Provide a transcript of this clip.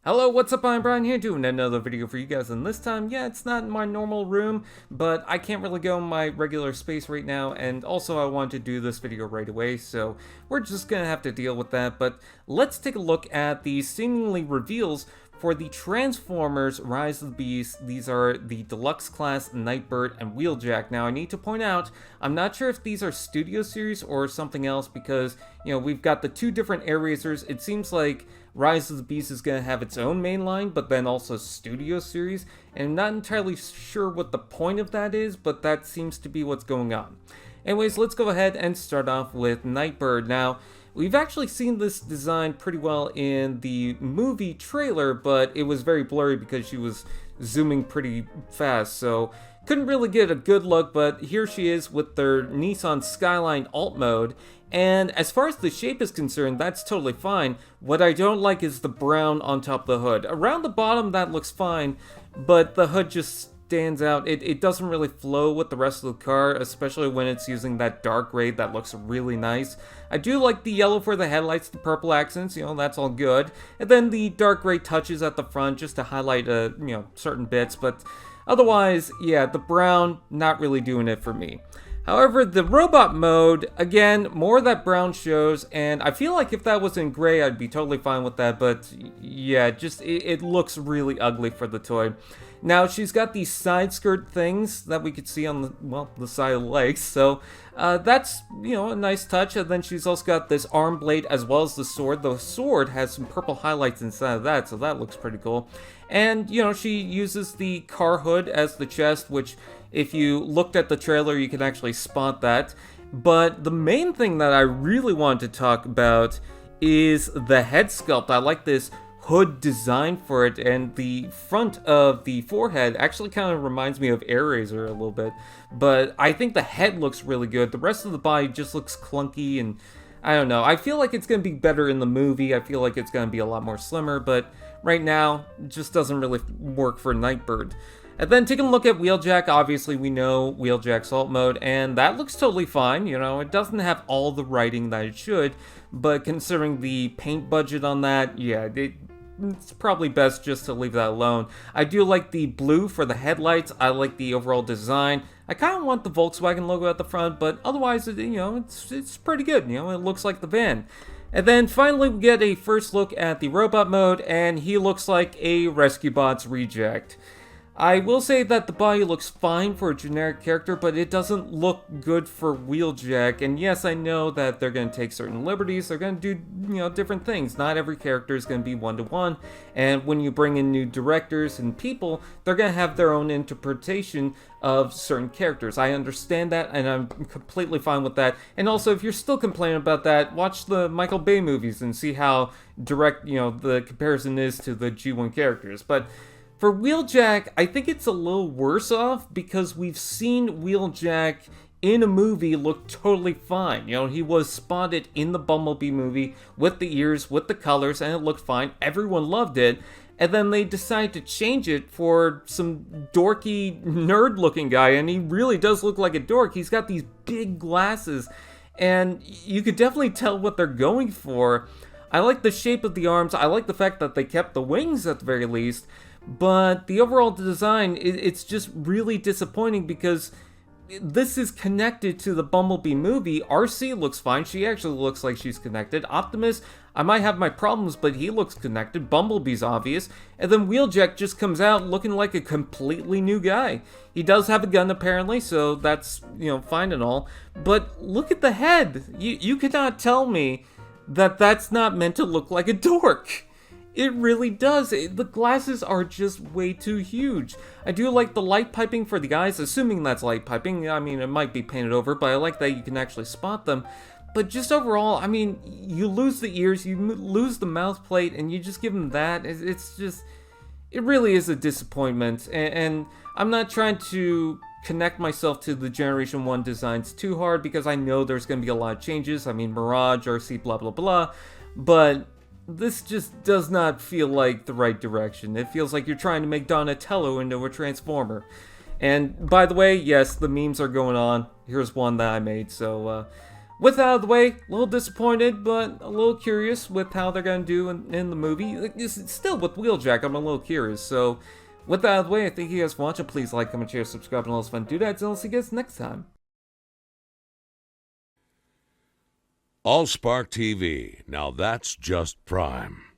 Hello, what's up? I'm Brian here doing another video for you guys, and this time, yeah, it's not in my normal room, but I can't really go in my regular space right now, and also I wanted to do this video right away, so we're just gonna have to deal with that. But let's take a look at the seemingly reveals for the Transformers Rise of the Beast. These are the Deluxe class Nightbird and Wheeljack. Now, I need to point out, I'm not sure if these are Studio Series or something else because, we've got the two different air racers. It seems like Rise of the Beast is going to have its own main line, but then also Studio Series. And I'm not entirely sure what the point of that is, but that seems to be what's going on. Anyways, let's go ahead and start off with Nightbird. Now, we've actually seen this design pretty well in the movie trailer, but it was very blurry because she was zooming pretty fast, so couldn't really get a good look. But here she is with their Nissan Skyline alt mode, and as far as the shape is concerned, that's totally fine. What I don't like is the brown on top of the hood. Around the bottom, that looks fine, but the hood just stands out. It doesn't really flow with the rest of the car, especially when it's using that dark gray that looks really nice. I do like the yellow for the headlights, the purple accents, that's all good. And then the dark gray touches at the front just to highlight, certain bits, but otherwise, yeah, the brown, not really doing it for me. However, the robot mode, again, more of that brown shows, and I feel like if that was in gray, I'd be totally fine with that, but yeah, it looks really ugly for the toy. Now, she's got these side skirt things that we could see on the side of the legs, so that's, a nice touch. And then she's also got this arm blade as well as the sword. The sword has some purple highlights inside of that, so that looks pretty cool. And, she uses the car hood as the chest, which, if you looked at the trailer, you can actually spot that. But the main thing that I really wanted to talk about is the head sculpt. I like this hood design for it, and the front of the forehead actually kind of reminds me of Airazor a little bit, but I think the head looks really good. The rest of the body just looks clunky, and I don't know. I feel like it's going to be better in the movie. I feel like it's going to be a lot more slimmer, but right now, it just doesn't really work for Nightbird. And then taking a look at Wheeljack, obviously we know Wheeljack's alt mode, and that looks totally fine. It doesn't have all the writing that it should, but considering the paint budget on that, yeah, it's probably best just to leave that alone. I do like the blue for the headlights. I like the overall design. I kind of want the Volkswagen logo at the front, but otherwise, it's pretty good. It looks like the van. And then finally, we get a first look at the robot mode, and he looks like a Rescue Bots reject. I will say that the body looks fine for a generic character, but it doesn't look good for Wheeljack. And yes, I know that they're going to take certain liberties. They're going to do, different things. Not every character is going to be one-to-one. And when you bring in new directors and people, they're going to have their own interpretation of certain characters. I understand that, and I'm completely fine with that. And also, if you're still complaining about that, watch the Michael Bay movies and see how direct, the comparison is to the G1 characters. But for Wheeljack, I think it's a little worse off because we've seen Wheeljack in a movie look totally fine. He was spotted in the Bumblebee movie with the ears, with the colors, and it looked fine. Everyone loved it. And then they decided to change it for some dorky, nerd-looking guy, and he really does look like a dork. He's got these big glasses, and you could definitely tell what they're going for. I like the shape of the arms. I like the fact that they kept the wings at the very least. But the overall design, it's just really disappointing because this is connected to the Bumblebee movie. RC looks fine. She actually looks like she's connected. Optimus, I might have my problems, but he looks connected. Bumblebee's obvious. And then Wheeljack just comes out looking like a completely new guy. He does have a gun apparently, so that's, fine and all. But look at the head. You cannot tell me that that's not meant to look like a dork. It really does. The glasses are just way too huge. I do like the light piping for the eyes, assuming that's light piping. I mean, it might be painted over, but I like that you can actually spot them. But just overall, I mean, you lose the ears, you lose the mouth plate, and you just give them that. It's just, it really is a disappointment. And I'm not trying to connect myself to the Generation 1 designs too hard because I know there's going to be a lot of changes. I mean, Mirage, RC, blah, blah, blah. But this just does not feel like the right direction. It feels like you're trying to make Donatello into a Transformer. And by the way, yes, the memes are going on. Here's one that I made, so with that out of the way, a little disappointed, but a little curious with how they're gonna do in the movie. Still, with Wheeljack, I'm a little curious. So, with that out of the way, I thank you guys for watching. Please like, comment, share, subscribe, and all those fun doodads, and I'll see you guys next time. AllSpark TV. Now that's just prime.